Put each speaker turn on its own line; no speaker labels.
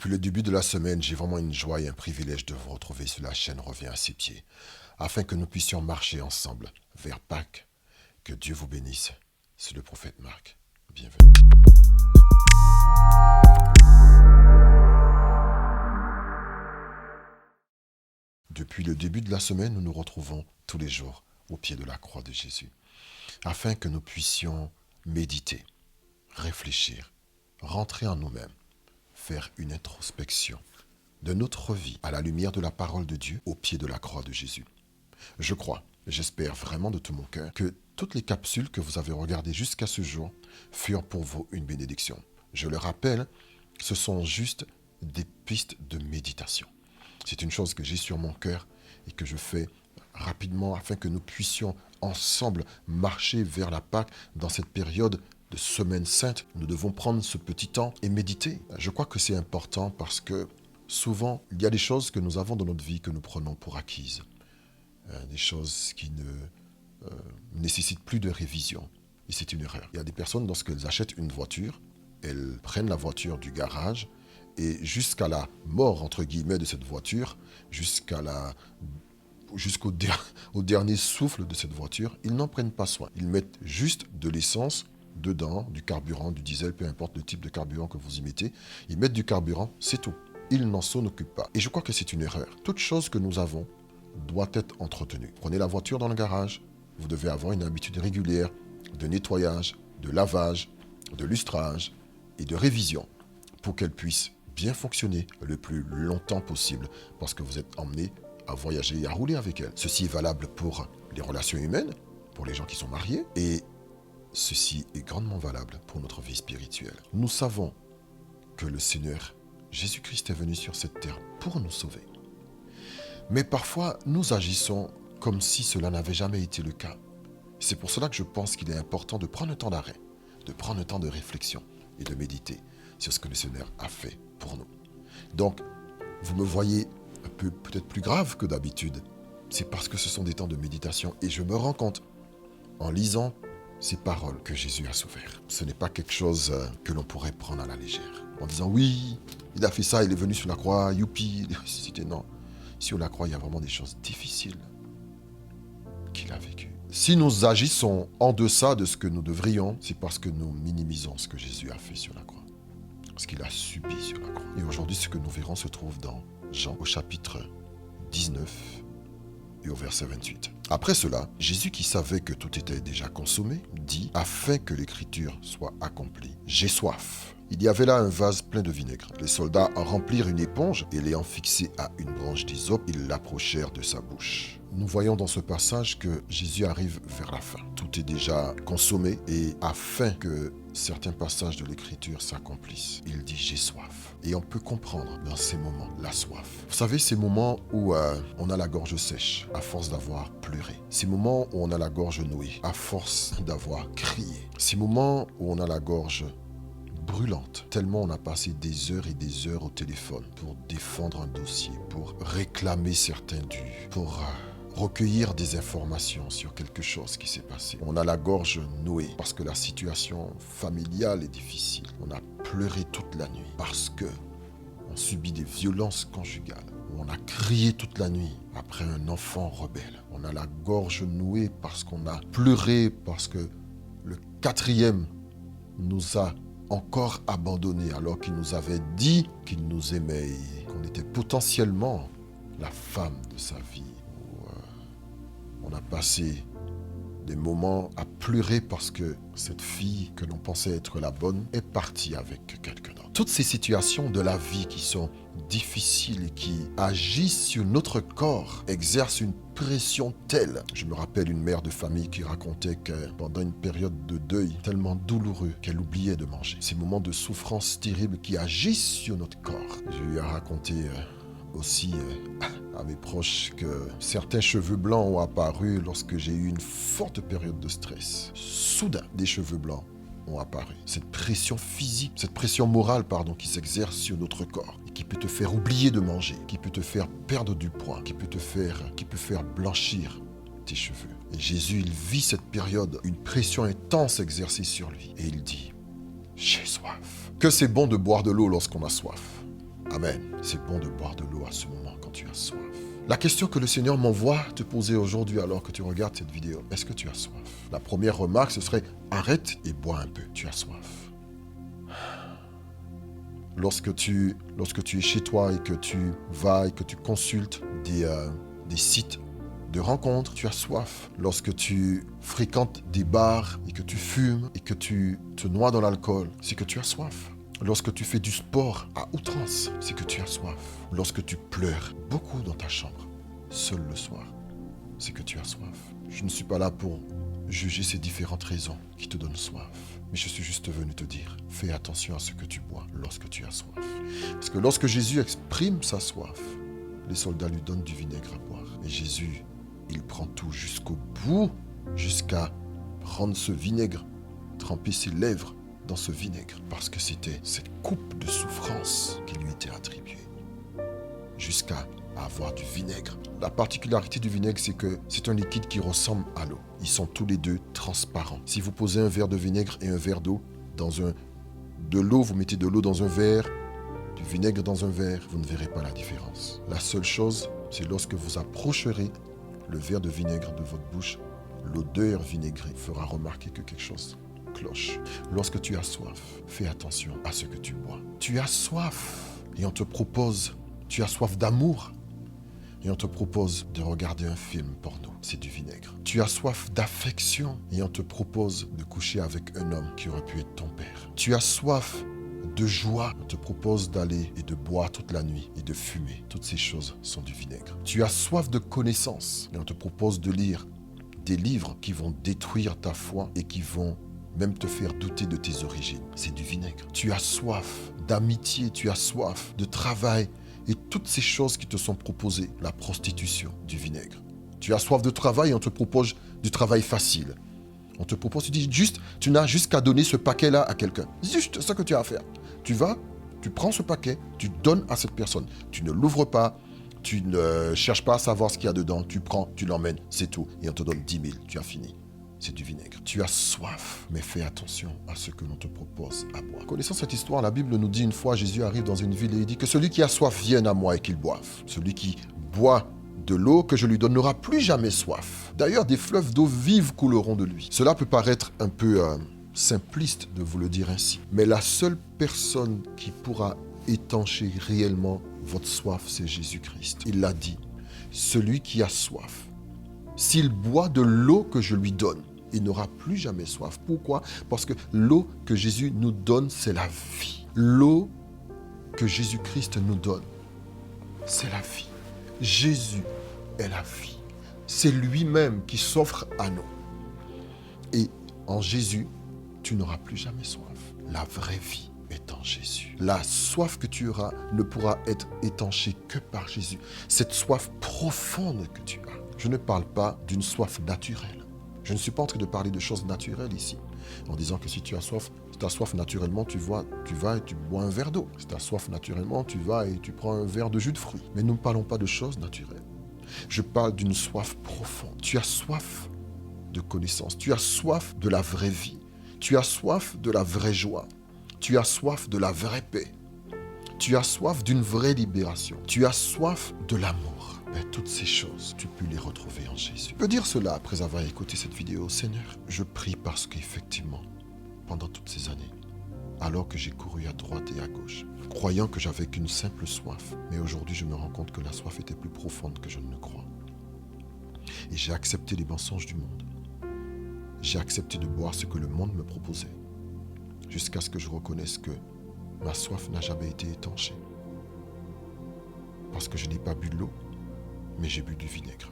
Depuis le début de la semaine, j'ai vraiment une joie et un privilège de vous retrouver sur la chaîne Revient à ses pieds, afin que nous puissions marcher ensemble vers Pâques. Que Dieu vous bénisse. C'est le prophète Marc. Bienvenue. Depuis le début de la semaine, nous nous retrouvons tous les jours au pied de la croix de Jésus, afin que nous puissions méditer, réfléchir, rentrer en nous-mêmes, faire une introspection de notre vie à la lumière de la parole de Dieu au pied de la croix de Jésus. Je crois, j'espère vraiment de tout mon cœur que toutes les capsules que vous avez regardées jusqu'à ce jour furent pour vous une bénédiction. Je le rappelle, ce sont juste des pistes de méditation. C'est une chose que j'ai sur mon cœur et que je fais rapidement afin que nous puissions ensemble marcher vers la Pâque dans cette période de semaine sainte. Nous devons prendre ce petit temps et méditer. Je crois que c'est important parce que souvent, il y a des choses que nous avons dans notre vie que nous prenons pour acquises. Des choses qui ne nécessitent plus de révision. Et c'est une erreur. Il y a des personnes, lorsqu'elles achètent une voiture, elles prennent la voiture du garage et jusqu'à la mort, entre guillemets, de cette voiture, au dernier souffle de cette voiture, ils n'en prennent pas soin. Ils mettent juste de l'essence dedans, du carburant, du diesel, peu importe le type de carburant que vous y mettez. Ils mettent du carburant, c'est tout. Ils n'en s'en occupent pas. Et je crois que c'est une erreur. Toute chose que nous avons doit être entretenue. Prenez la voiture dans le garage, vous devez avoir une habitude régulière de nettoyage, de lavage, de lustrage et de révision pour qu'elle puisse bien fonctionner le plus longtemps possible parce que vous êtes emmené à voyager et à rouler avec elle. Ceci est valable pour les relations humaines, pour les gens qui sont mariés, et ceci est grandement valable pour notre vie spirituelle. Nous savons que le Seigneur Jésus-Christ est venu sur cette terre pour nous sauver. Mais parfois, nous agissons comme si cela n'avait jamais été le cas. C'est pour cela que je pense qu'il est important de prendre un temps d'arrêt, de prendre un temps de réflexion et de méditer sur ce que le Seigneur a fait pour nous. Donc, vous me voyez un peu peut-être plus grave que d'habitude. C'est parce que ce sont des temps de méditation et je me rends compte, en lisant ces paroles, que Jésus a souffert. Ce n'est pas quelque chose que l'on pourrait prendre à la légère. En disant, oui, il a fait ça, il est venu sur la croix, youpi, il est ressuscité. Non. Sur la croix, il y a vraiment des choses difficiles qu'il a vécues. Si nous agissons en deçà de ce que nous devrions, c'est parce que nous minimisons ce que Jésus a fait sur la croix. Ce qu'il a subi sur la croix. Et aujourd'hui, ce que nous verrons se trouve dans Jean au chapitre 19 et au verset 28. Après cela, Jésus, qui savait que tout était déjà consommé, dit, afin que l'écriture soit accomplie, j'ai soif. Il y avait là un vase plein de vinaigre. Les soldats en remplirent une éponge et l'ayant fixée à une branche d'hysope, ils l'approchèrent de sa bouche. Nous voyons dans ce passage que Jésus arrive vers la fin. Tout est déjà consommé et afin que certains passages de l'écriture s'accomplissent, il dit j'ai soif. Et on peut comprendre dans ces moments la soif. Vous savez, ces moments où on a la gorge sèche à force d'avoir pleuré. Ces moments où on a la gorge nouée à force d'avoir crié. Ces moments où on a la gorge brûlante, tellement on a passé des heures et des heures au téléphone pour défendre un dossier, pour réclamer certains dus, pour recueillir des informations sur quelque chose qui s'est passé. On a la gorge nouée parce que la situation familiale est difficile. On a pleuré toute la nuit parce que on subit des violences conjugales. On a crié toute la nuit après un enfant rebelle. On a la gorge nouée parce qu'on a pleuré parce que le quatrième nous a encore abandonné alors qu'il nous avait dit qu'il nous aimait et qu'on était potentiellement la femme de sa vie. On a passé des moments à pleurer parce que cette fille que l'on pensait être la bonne est partie avec quelqu'un d'autre. Toutes ces situations de la vie qui sont difficiles et qui agissent sur notre corps exercent une pression telle. Je me rappelle une mère de famille qui racontait que pendant une période de deuil tellement douloureux qu'elle oubliait de manger. Ces moments de souffrance terribles qui agissent sur notre corps. Je lui ai raconté aussi à mes proches que certains cheveux blancs ont apparu lorsque j'ai eu une forte période de stress. Soudain, des cheveux blancs ont apparu. Cette pression physique, cette pression morale, qui s'exerce sur notre corps et qui peut te faire oublier de manger, qui peut te faire perdre du poids, qui peut faire blanchir tes cheveux. Et Jésus, il vit cette période, une pression intense exercée sur lui. Et il dit, j'ai soif. Que c'est bon de boire de l'eau lorsqu'on a soif. Amen. C'est bon de boire de l'eau à ce moment quand tu as soif. La question que le Seigneur m'envoie te poser aujourd'hui alors que tu regardes cette vidéo, est-ce que tu as soif? La première remarque, ce serait arrête et bois un peu. Tu as soif. Lorsque tu es chez toi et que tu vas et que tu consultes des sites de rencontres, tu as soif. Lorsque tu fréquentes des bars et que tu fumes et que tu te noies dans l'alcool, c'est que tu as soif. Lorsque tu fais du sport à outrance, c'est que tu as soif. Lorsque tu pleures beaucoup dans ta chambre, seul le soir, c'est que tu as soif. Je ne suis pas là pour juger ces différentes raisons qui te donnent soif. Mais je suis juste venu te dire, fais attention à ce que tu bois lorsque tu as soif. Parce que lorsque Jésus exprime sa soif, les soldats lui donnent du vinaigre à boire. Et Jésus, il prend tout jusqu'au bout, jusqu'à rendre ce vinaigre, tremper ses lèvres dans ce vinaigre. Parce que c'était cette coupe de souffrance qui lui était attribuée. Jusqu'à avoir du vinaigre. La particularité du vinaigre, c'est que c'est un liquide qui ressemble à l'eau. Ils sont tous les deux transparents. Si vous posez un verre de vinaigre et un verre d'eau de l'eau, vous mettez de l'eau dans un verre, du vinaigre dans un verre, vous ne verrez pas la différence. La seule chose, c'est lorsque vous approcherez le verre de vinaigre de votre bouche, l'odeur vinaigrée fera remarquer que quelque chose cloche. Lorsque tu as soif, fais attention à ce que tu bois. Tu as soif et on te propose, tu as soif d'amour et on te propose de regarder un film porno, c'est du vinaigre. Tu as soif d'affection et on te propose de coucher avec un homme qui aurait pu être ton père. Tu as soif de joie, on te propose d'aller et de boire toute la nuit et de fumer. Toutes ces choses sont du vinaigre. Tu as soif de connaissance et on te propose de lire des livres qui vont détruire ta foi et qui vont même te faire douter de tes origines. C'est du vinaigre. Tu as soif d'amitié, tu as soif de travail et toutes ces choses qui te sont proposées. La prostitution, du vinaigre. Tu as soif de travail et on te propose du travail facile. On te propose, tu n'as juste qu'à donner ce paquet-là à quelqu'un. Juste ça que tu as à faire. Tu vas, tu prends ce paquet, tu donnes à cette personne. Tu ne l'ouvres pas, tu ne cherches pas à savoir ce qu'il y a dedans. Tu prends, tu l'emmènes, c'est tout. Et on te donne 10 000, tu as fini. C'est du vinaigre. Tu as soif, mais fais attention à ce que l'on te propose à boire. Connaissant cette histoire, la Bible nous dit une fois, Jésus arrive dans une ville et il dit que celui qui a soif vienne à moi et qu'il boive. Celui qui boit de l'eau que je lui donne n'aura plus jamais soif. D'ailleurs, des fleuves d'eau vive couleront de lui. Cela peut paraître un peu simpliste de vous le dire ainsi, mais la seule personne qui pourra étancher réellement votre soif, c'est Jésus-Christ. Il l'a dit, celui qui a soif, s'il boit de l'eau que je lui donne, il n'aura plus jamais soif. Pourquoi? Parce que l'eau que Jésus nous donne, c'est la vie. L'eau que Jésus-Christ nous donne, c'est la vie. Jésus est la vie. C'est lui-même qui s'offre à nous. Et en Jésus, tu n'auras plus jamais soif. La vraie vie est en Jésus. La soif que tu auras ne pourra être étanchée que par Jésus. Cette soif profonde que tu as. Je ne parle pas d'une soif naturelle. Je ne suis pas en train de parler de choses naturelles ici. En disant que si tu as soif naturellement, tu vas et tu bois un verre d'eau. Si tu as soif naturellement, tu vas et tu prends un verre de jus de fruits. Mais nous ne parlons pas de choses naturelles. Je parle d'une soif profonde. Tu as soif de connaissance. Tu as soif de la vraie vie. Tu as soif de la vraie joie. Tu as soif de la vraie paix. Tu as soif d'une vraie libération. Tu as soif de l'amour. Mais toutes ces choses, tu peux les retrouver en Jésus. Tu peux dire cela après avoir écouté cette vidéo. Seigneur, je prie parce qu'effectivement, pendant toutes ces années, alors que j'ai couru à droite et à gauche, croyant que j'avais qu'une simple soif, mais aujourd'hui je me rends compte que la soif était plus profonde que je ne le crois. Et j'ai accepté les mensonges du monde. J'ai accepté de boire ce que le monde me proposait, jusqu'à ce que je reconnaisse que ma soif n'a jamais été étanchée. Parce que je n'ai pas bu de l'eau, mais j'ai bu du vinaigre.